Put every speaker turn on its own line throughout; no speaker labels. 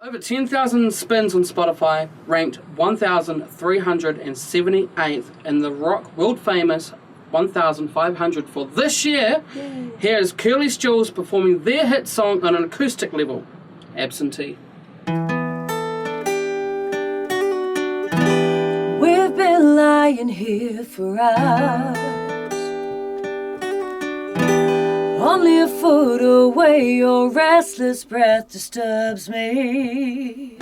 Over 10,000 spins on Spotify, ranked 1,378th in the rock world famous 1,500 for this year. Yay. Here is Curly's Jules performing their hit song on an acoustic level, Absentee.
We've been lying here for hours, only a foot away, your restless breath disturbs me.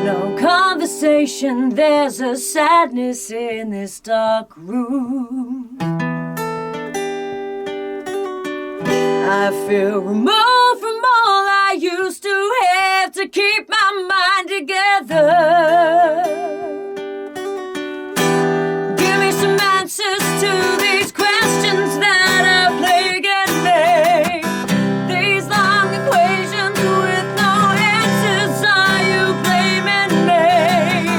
No conversation, there's a sadness in this dark room. I feel removed from all I used to have to keep my mind together. Give me some answers to these questions that are plaguing me. These long equations with no answers, are you blaming me?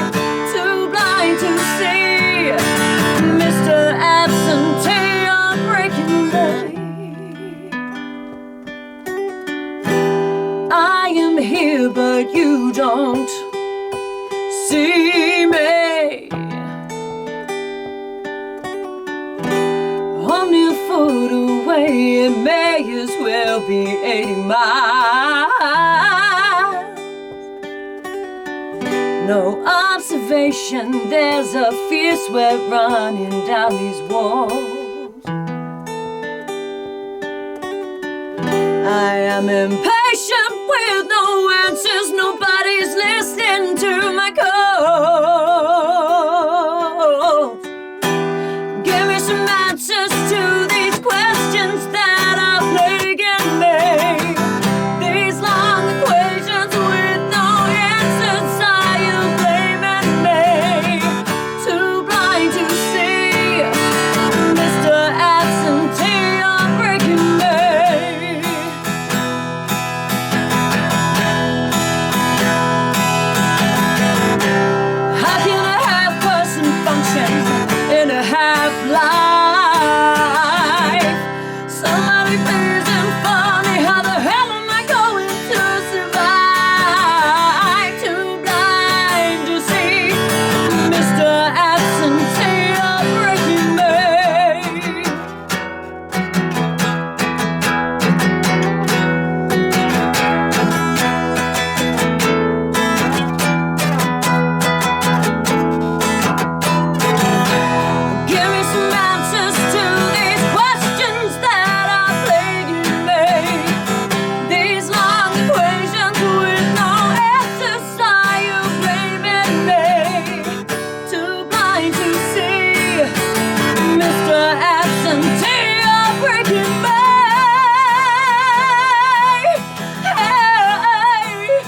Too blind to see, Mr. Absentee, you're breaking me. I am here, but you don't see me. Only a foot away, it may as well be 80 miles. No observation, there's a fierce sweat running down these walls. I am impatient with no answers, nobody's listening to my calls. Give me some answers to these questions that are plaguing me. These long equations with no answers, are you blaming me? Too blind to see, Mr. Absentee, you're breaking me. How can a half-person function in a half-life? Somebody please inform me, how the hell am I going to survive? Too blind to see, Mr. Absentee, you're breaking me. Give me some answers to these questions that are plaguing me. These long equations with no answers, are you blaming me? Too blind to see, Mr. Absentee, you're breaking me. Hey.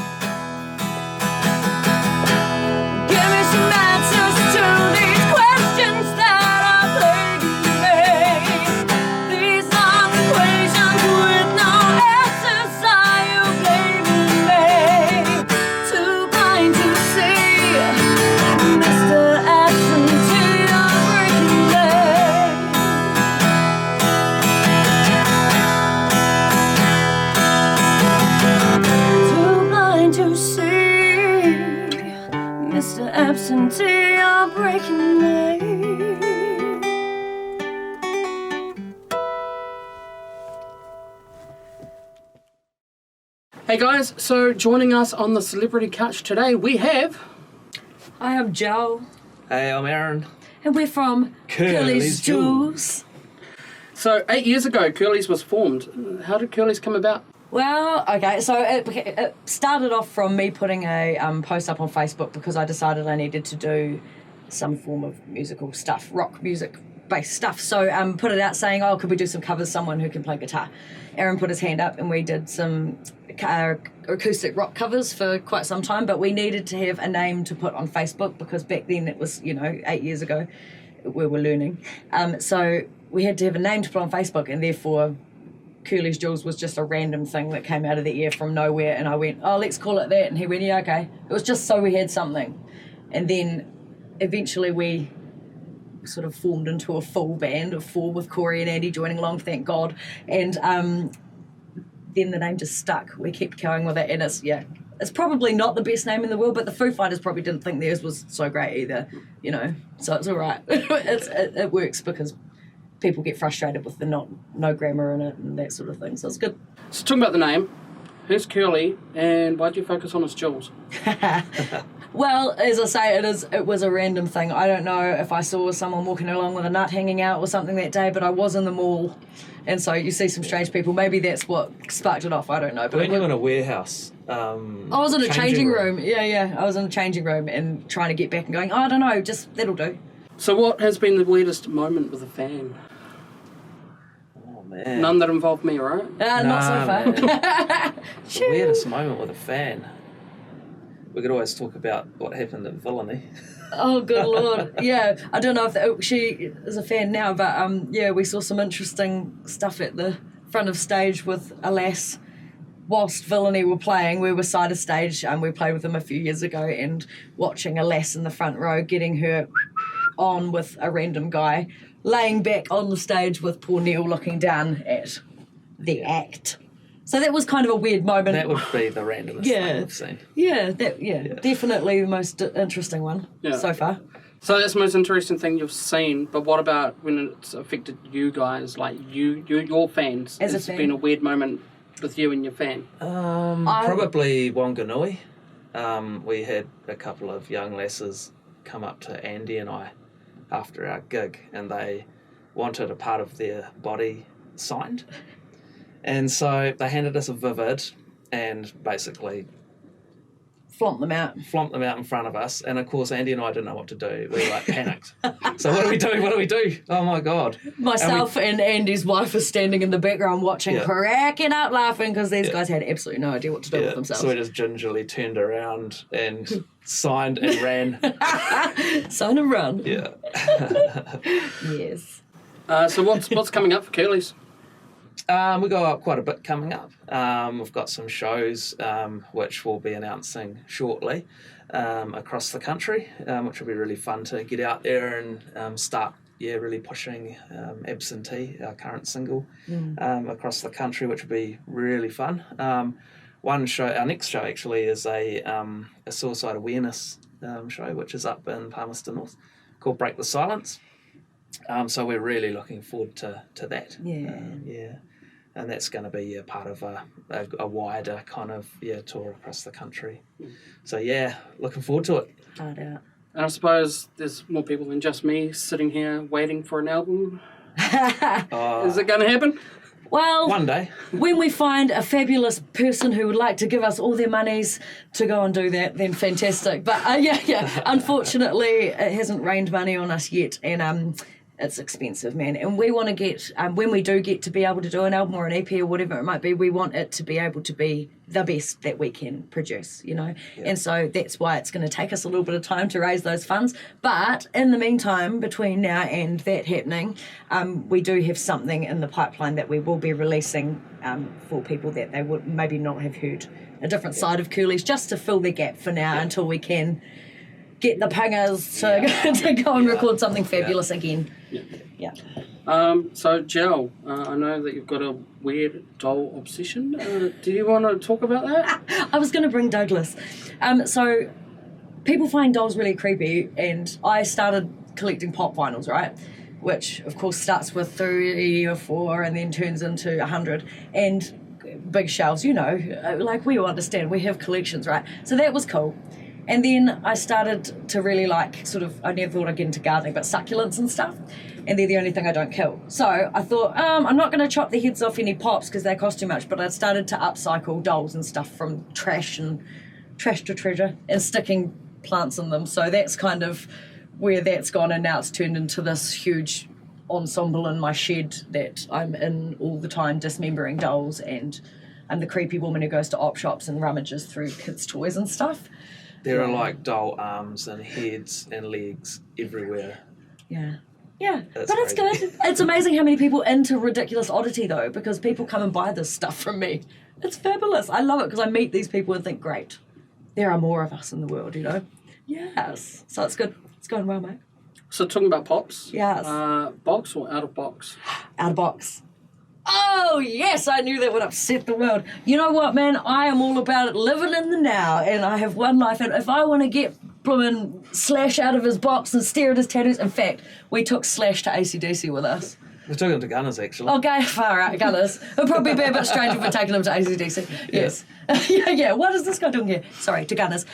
Give me some answers to these questions that are plaguing me. These long equations with no answers, are you blaming me? Too blind to see, Mr. Absentee, you're breaking me. Too blind to see, Mr. Absentee, you're breaking me.
Hey guys, so joining us on the Celebrity Couch today, we have...
I am Joe,
Hey, I'm Aaron.
and we're from
Curly's
Jules.
So 8 years ago, Curly's was formed. How did Curly's come about?
Well, okay, so it started off from me putting a post up on Facebook because I decided I needed to do some form of musical stuff, rock music based stuff. So put it out saying, oh, could we do some covers, someone who can play guitar. Aaron put his hand up and we did some acoustic rock covers for quite some time, but we needed to have a name to put on Facebook because back then it was, 8 years ago, we were learning. So we had to have a name to put on Facebook, and therefore Curly's Jules was just a random thing that came out of the air from nowhere, and I went, oh, let's call it that, and he went, yeah, okay. It was just so we had something. And then eventually we sort of formed into a full band of four with Corey and Andy joining along, thank God. And then the name just stuck. We kept going with it, and it's probably not the best name in the world, but the Foo Fighters probably didn't think theirs was so great either, you know. So it's all right. It works because people get frustrated with the no grammar in it and that sort of thing. So it's good.
So talking about the name, who's Curly, and why'd you focus on his jewels?
Well, as I say, it was a random thing. I don't know if I saw someone walking along with a nut hanging out or something that day, but I was in the mall, and so you see some strange people. Maybe that's what sparked it off. I don't know. But
Weren't you in a warehouse?
I was in a changing room. Yeah. I was in a changing room and trying to get back and going, oh, I don't know, just that'll do.
So what has been the weirdest moment with a fan?
Oh, man.
None that involved me, right?
Not so far.
The weirdest moment with a fan. We could always talk about what happened at Villainy.
Oh, good Lord. Yeah, I don't know if she is a fan now, but we saw some interesting stuff at the front of stage with Alas. Whilst Villainy were playing, we were side of stage, and we played with them a few years ago, and watching Alas in the front row getting her on with a random guy, laying back on the stage with poor Neil looking down at the act. So that was kind of a weird moment.
That would be the randomest thing I've seen.
Yeah, definitely the most interesting one so far.
So that's the most interesting thing you've seen, but what about when it's affected you guys, like your fans?
As a
Has
fan?
been a weird moment with you and your fan?
Probably Wanganui. We had a couple of young lasses come up to Andy and I after our gig, and they wanted a part of their body signed. And so they handed us a Vivid and basically
Flomp them out.
in front of us. And of course, Andy and I didn't know what to do. We panicked. So what do we do? What do we do? Oh my God.
Myself and Andy's wife are standing in the background watching, cracking up laughing because these guys had absolutely no idea what to do with themselves.
So we just gingerly turned around and signed and ran.
Sign and run.
Yeah.
Yes.
So what's coming up for Curly's?
We got quite a bit coming up. We've got some shows which we'll be announcing shortly across the country, which will be really fun to get out there and start really pushing Absentee, our current single, across the country, which will be really fun. One show, our next show actually is a suicide awareness show, which is up in Palmerston North, called Break the Silence. So we're really looking forward to that.
Yeah.
And that's going to be part of a wider kind of tour across the country. So looking forward to it.
Hard out.
And I suppose there's more people than just me sitting here waiting for an album. Is it going to happen?
Well,
One day.
when we find a fabulous person who would like to give us all their monies to go and do that, then fantastic. But unfortunately, it hasn't rained money on us yet, and it's expensive, man. And we want to get, when we do get to be able to do an album or an EP or whatever it might be, we want it to be able to be the best that we can produce, you know? Yeah. And so that's why it's going to take us a little bit of time to raise those funds. But in the meantime, between now and that happening, we do have something in the pipeline that we will be releasing for people that they would maybe not have heard a different side of Curly's, just to fill the gap for now until we can get the pingers to go and record something fabulous again. Yeah.
So, Jill, I know that you've got a weird doll obsession. Do you want to talk about that?
I was going to bring Douglas. So, people find dolls really creepy, and I started collecting pop vinyls, right? Which, of course, starts with 3 or 4 and then turns into 100. And big shelves, you know, like we all understand, we have collections, right? So that was cool. And then I started to really like I never thought I'd get into gardening, but succulents and stuff. And they're the only thing I don't kill. So I thought, I'm not going to chop the heads off any pops because they cost too much, but I started to upcycle dolls and stuff from trash to treasure and sticking plants in them. So that's kind of where that's gone, and now it's turned into this huge ensemble in my shed that I'm in all the time, dismembering dolls, and I'm the creepy woman who goes to op shops and rummages through kids' toys and stuff.
There are like doll arms and heads and legs everywhere.
Yeah,
That's
but it's
crazy.
good. It's amazing how many people into ridiculous oddity though, because people come and buy this stuff from me. It's fabulous. I love it because I meet these people and think, great, there are more of us in the world, you know? Yes. So it's good. It's going well, mate.
So, talking about pops.
Yes.
Box or out of box?
Out of box. Oh, yes, I knew that would upset the world. You know what, man? I am all about it, living in the now, and I have one life, and if I want to get bloomin' Slash out of his box and stare at his tattoos, in fact, we took Slash to AC/DC with us.
We took him to Gunners, actually.
Okay, far out, Gunners. It'll probably be a bit strange if we're taking him to AC/DC. Yes. Yeah, what is this guy doing here? Sorry, to Gunners.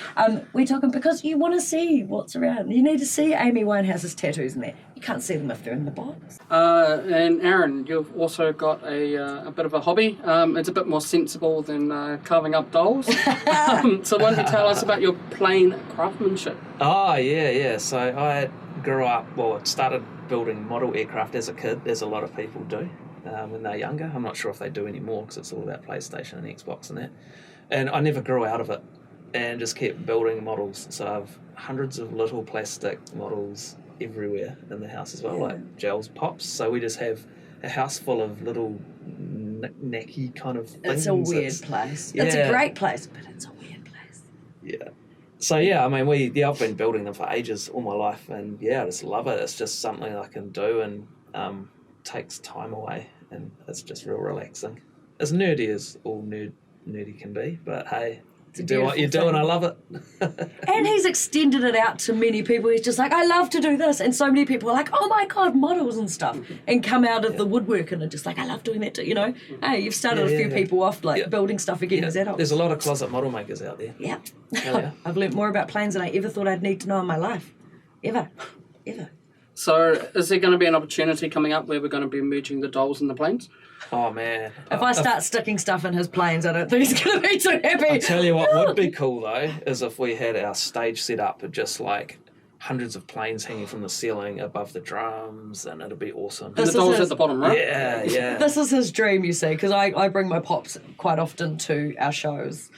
We took him because you want to see what's around. You need to see Amy Winehouse's tattoos in there. You can't see them if they're in the box.
And Aaron, you've also got a bit of a hobby. It's a bit more sensible than carving up dolls. So why don't you tell us about your plane craftsmanship?
Oh, yeah. So I grew up, started building model aircraft as a kid, as a lot of people do when they're younger. I'm not sure if they do anymore because it's all about PlayStation and Xbox and that. And I never grew out of it and just kept building models. So I've hundreds of little plastic models everywhere in the house as well, like gels, pops. So we just have a house full of little knacky kind of things.
It's a weird place. It's a great place, but it's a weird place.
Yeah. So I mean, I've been building them for ages, all my life, and I just love it. It's just something I can do and takes time away, and it's just real relaxing. As nerdy as all nerdy can be, but hey, you do what you do, and I love it.
And he's extended it out to many people. He's just like, I love to do this, and so many people are like, oh my god, models and stuff, and come out of the woodwork and are just like, I love doing that too. Hey, you've started a few people off building stuff again as adults.
There's a lot of closet model makers out there.
Yeah. I've learnt more about planes than I ever thought I'd need to know in my life, ever.
So is there going to be an opportunity coming up where we're going to be merging the dolls and the planes?
Oh man!
If I start sticking stuff in his planes, I don't think he's going to be too happy.
I tell you what would be cool though is if we had our stage set up with just like hundreds of planes hanging from the ceiling above the drums, and it'd be awesome.
And the dolls at the bottom, right?
Yeah.
This is his dream, you see, because I bring my pops quite often to our shows.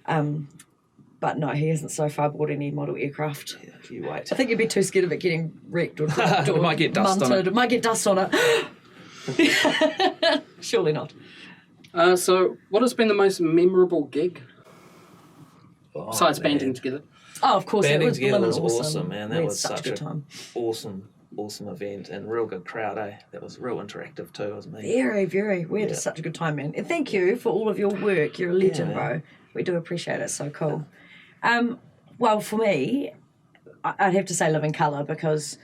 But no, he hasn't so far bought any model aircraft.
Yeah, you wait.
I think he'd be too scared of it getting wrecked or
It might get dust on it.
It might get dust on it. Surely not.
So what has been the most memorable gig? Besides banding together?
Oh, of course,
banding
it was
together was
awesome.
awesome, man.
We
That
had
was
such a good time.
awesome event and real good crowd, eh? That was real interactive too, wasn't it?
Very, very. We had such a good time, man. And thank you for all of your work. You're a legend, bro. We do appreciate it. So cool. Well, for me, I'd have to say Living Colour because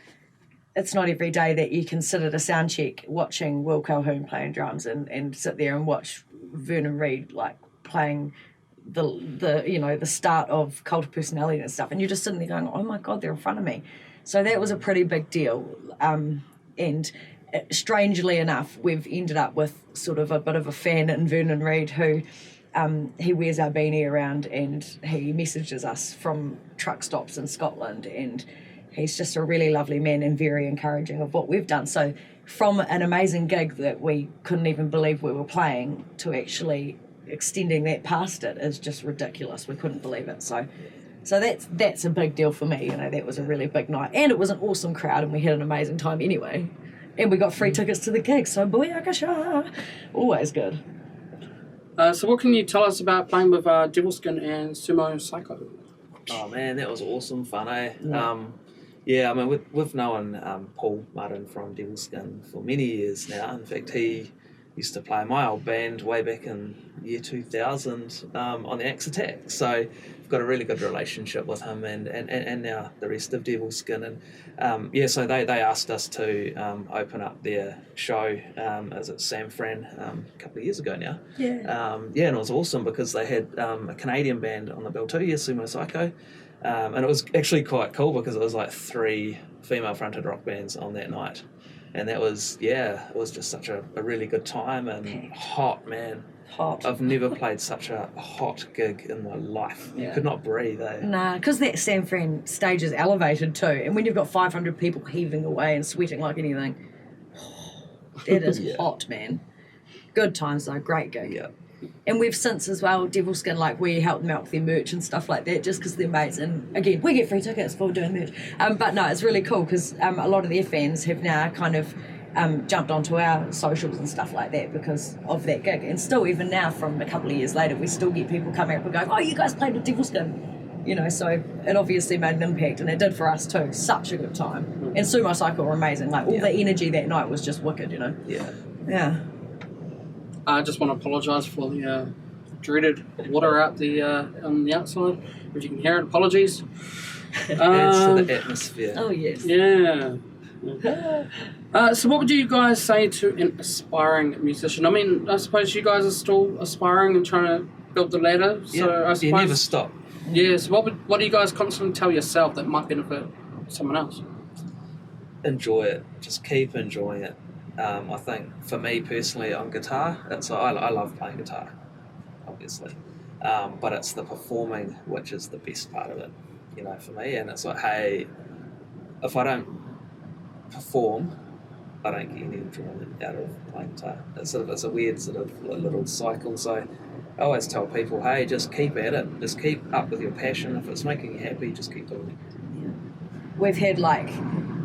it's not every day that you can sit at a sound check watching Will Calhoun playing drums and sit there and watch Vernon Reid playing the start of Cult of Personality and stuff, and you're just sitting there going, oh my god, they're in front of me. So that was a pretty big deal, and strangely enough, we've ended up with sort of a bit of a fan in Vernon Reid who he wears our beanie around and he messages us from truck stops in Scotland, and he's just a really lovely man and very encouraging of what we've done. So from an amazing gig that we couldn't even believe we were playing to actually extending that past it is just ridiculous. We couldn't believe it. So that's a big deal for me. That was a really big night, and it was an awesome crowd, and we had an amazing time anyway. And we got free tickets to the gig, so booyakasha, always good.
So what can you tell us about playing with Devilskin and Sumo Psycho? Oh man, that was awesome fun, eh? Yeah, I mean, we've known Paul Martin from Devilskin for many years now. In fact, he used to play my old band way back in year 2000 on the Axe Attack. So we've got a really good relationship with him and now the rest of Devilskin. And so they asked us to open up their show as at San Fran a couple of years ago now. And it was awesome because they had a Canadian band on the bill too, Sumo Psycho. And it was actually quite cool because it was like 3 female-fronted rock bands on that night. And that was, it was just such a really good time and hot, man.
Hot.
I've never played such a hot gig in my life. You could not breathe, eh?
Nah, because that San Fran stage is elevated too. And when you've got 500 people heaving away and sweating like anything, that is hot, man. Good times though, great gig.
Yeah.
And we've since as well, Devilskin, we help them out with their merch and stuff like that just because they're mates. And again, we get free tickets for doing merch. But no, it's really cool because a lot of their fans have now kind of jumped onto our socials and stuff like that because of that gig. And still, even now, from a couple of years later, we still get people coming up and going, oh, you guys played with Devilskin. So it obviously made an impact, and it did for us too. Such a good time. And Sumo Cycle were amazing. All the energy that night was just wicked,
Yeah.
Yeah.
I just want to apologise for the dreaded water out on the outside. If you can hear it, apologies.
Adds to the atmosphere.
Oh, yes.
Yeah. So what would you guys say to an aspiring musician? I mean, I suppose you guys are still aspiring and trying to build the ladder. So I suppose
you never stop.
Yeah. So what do you guys constantly tell yourself that might benefit someone else?
Enjoy it. Just keep enjoying it. I think for me personally on guitar, I love playing guitar, obviously, but it's the performing which is the best part of it, for me. And it's like, hey, if I don't perform, I don't get any enjoyment out of playing guitar. It's a weird sort of little cycle. So I always tell people, hey, just keep at it. Just keep up with your passion. If it's making you happy, just keep doing it.
Yeah. We've had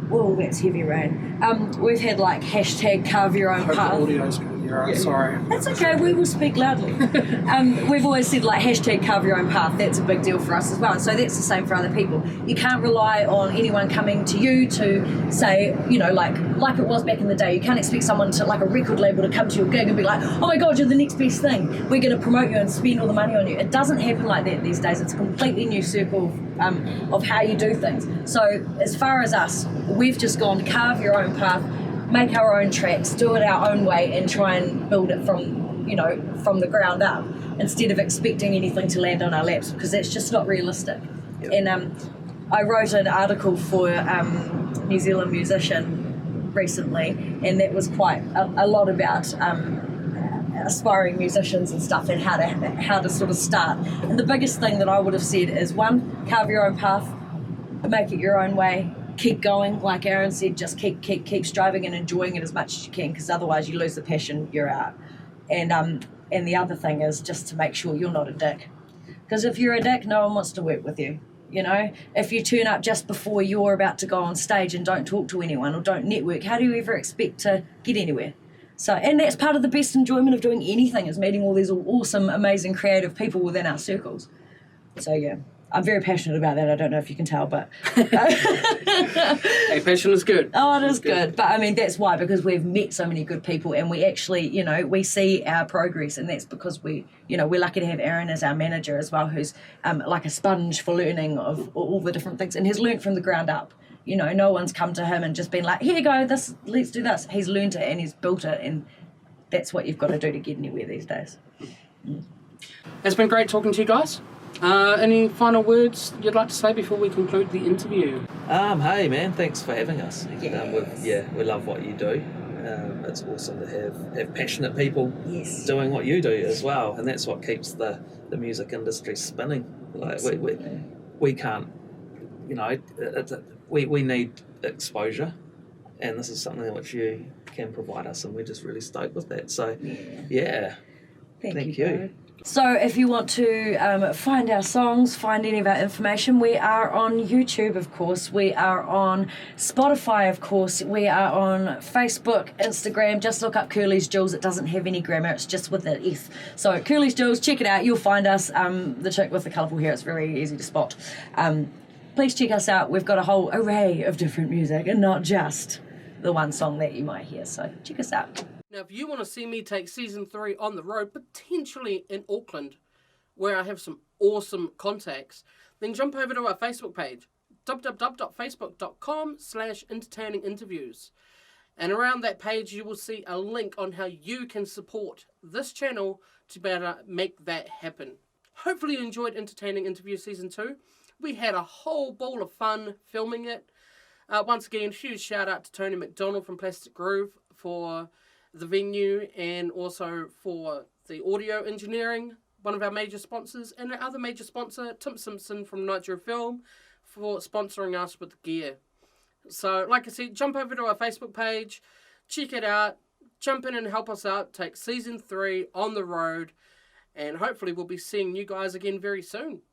whoa, that's heavy rain. We've had hashtag carve your own
Hope
path.
the audio's good. You're right. Sorry.
That's okay, we will speak loudly. We've always said hashtag carve your own path. That's a big deal for us as well. And so that's the same for other people. You can't rely on anyone coming to you to say, like it was back in the day. You can't expect someone to, like a record label, to come to your gig and be like, oh my God, you're the next best thing. We're going to promote you and spend all the money on you. It doesn't happen like that these days. It's a completely new circle of how you do things. So as far as us, we've just gone to carve your own path, make our own tracks, do it our own way, and try and build it from the ground up, instead of expecting anything to land on our laps, because that's just not realistic. Yep. And I wrote an article for New Zealand Musician recently, and that was quite a lot about aspiring musicians and stuff, and how to sort of start. And the biggest thing that I would have said is, one, carve your own path, make it your own way. Keep going, like Aaron said, just keep striving and enjoying it as much as you can, because otherwise you lose the passion, you're out. And the other thing is just to make sure you're not a dick, because if you're a dick, no one wants to work with you. If you turn up just before you're about to go on stage and don't talk to anyone or don't network, how do you ever expect to get anywhere? So, and that's part of the best enjoyment of doing anything, is meeting all these awesome, amazing, creative people within our circles. So yeah, I'm very passionate about that. I don't know if you can tell, but
hey, passion is good.
Oh, it is good. But I mean, that's why, because we've met so many good people, and we actually, we see our progress, and that's because we're lucky to have Aaron as our manager as well, who's like a sponge for learning of all the different things, and has learned from the ground up. No one's come to him and just been like, here you go, let's do this. He's learned it and he's built it, and that's what you've got to do to get anywhere these days.
It's been great talking to you guys. Any final words you'd like to say before we conclude the interview?
Hey man, thanks for having us.
Yes.
We love what you do. It's awesome to have passionate people doing what you do as well, and that's what keeps the music industry spinning. We can't, we need exposure, and this is something which you can provide us, and we're just really stoked with that. So yeah. Thank you.
So if you want to find our songs, find any of our information, we are on YouTube, of course. We are on Spotify, of course. We are on Facebook, Instagram. Just look up Curly's Jewels. It doesn't have any grammar. It's just with an F. So Curly's Jewels, check it out. You'll find us. The chick with the colourful hair. It's very easy to spot. Please check us out. We've got a whole array of different music, and not just the one song that you might hear. So check us out.
Now, if you want to see me take Season 3 on the road, potentially in Auckland, where I have some awesome contacts, then jump over to our Facebook page, www.facebook.com/entertaininginterviews. And around that page, you will see a link on how you can support this channel to be able to make that happen. Hopefully you enjoyed Entertaining Interview Season 2. We had a whole ball of fun filming it. Once again, huge shout out to Tony McDonald from Plastic Groove for the venue, and also for the audio engineering, one of our major sponsors, and our other major sponsor, Tim Simpson from Nitro Film, for sponsoring us with the gear. So, like I said, jump over to our Facebook page, check it out, jump in and help us out, take Season 3 on the road, and hopefully we'll be seeing you guys again very soon.